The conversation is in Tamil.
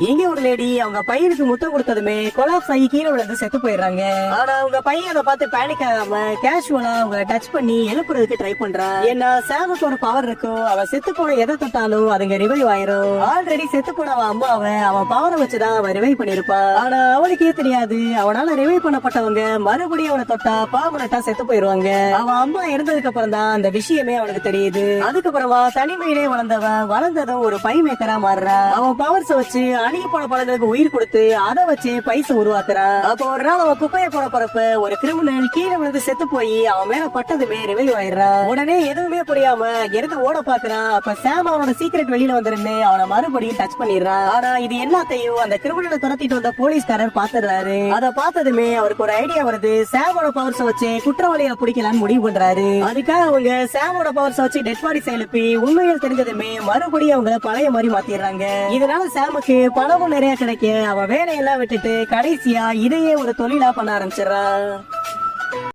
இங்க ஒரு லேடி அவங்க பையனுக்கு முத்தம் கொடுத்ததுமே கொலாப்ஸ் ஆகி கீழே விழுந்து செத்து போயிடுறாங்க. ஆனா அவங்க பையன் அதை பார்த்து பேனிக் ஆகாம கேஷுவலா அவங்களை டச் பண்ணி எழுப்புறதுக்கு ட்ரை பண்றான். ஏன்னா சாமுக்கு ஒரு பவர் இருக்கும், அவன் செத்து போன எதை தொட்டாலும் அதுங்க ரிவைவ் ஆயிரும். ஆல்ரெடி செத்து போன அவன் அம்மாவை அவன் பவரை வச்சுதான் அவன் ரிவைவ் பண்ணிருப்பான். ஆனா அவனுக்கே தெரியாது அவனால ரிவைவ் பண்ணப்பட்டவங்க மறுபடியும் அவனை தொட்டா பாவனட்டா செத்து போயிருவாங்க. அவன் அம்மா இறந்ததுக்கு அப்புறம் தான் அந்த விஷயமே அவனுக்கு தெரியுது. அதுக்கப்புறமா தனிமையிலே வளர்ந்ததும் ஒரு பை மேக்கரா மாறுறான். அவன் பவர்ஸ் வச்சு அணுகி போன பழங்களுக்கு உயிர் கொடுத்து அதை வச்சு பைச உருவாக்குறான். அப்போ ஒரு நாள் அவன் குப்பையை போட போறப்ப ஒரு கிரிமினல் கீழே விழுந்து செத்து போய் அவன் மேல பட்டதுமே ரிவைவ் ஆயிடுறான். உடனே எதுவுமே புரியாம இருந்து ஓட பாக்குறான். அப்ப சாம் அவனோட சீக்கிரட் வெளியில வந்துருந்து அவனை மறுபடியும் டச் பண்ணிடுறான். ஆனா இது எல்லாத்தையும் அந்த கிரிமினலை துரத்திட்டு வந்த போலீஸ்காரர் பாத்துறாரு. அதை பார்த்ததுமே அவருக்கு ஒரு ஐடியா வருது. சாமோட பவர்ஸ் வச்சு குற்றவாளியை பிடிக்கலான்னு முடிவு பண்றாரு. அதுக்காக அவங்க சாமோட பவர்ஸ் வச்சு டெட் பாடிஸ் எழுப்பி உண்மையில் தெரிஞ்சதுமே மறுபடியும் அவங்க பழைய மாதிரி மாத்திடுறாங்க. இதனால சாமுக்கு பணமும் நிறைய கிடைக்க அவன் வேலையெல்லாம் விட்டுட்டு கடைசியா இதையே ஒரு தொழிலா பண்ண ஆரம்பிச்சிடறான்.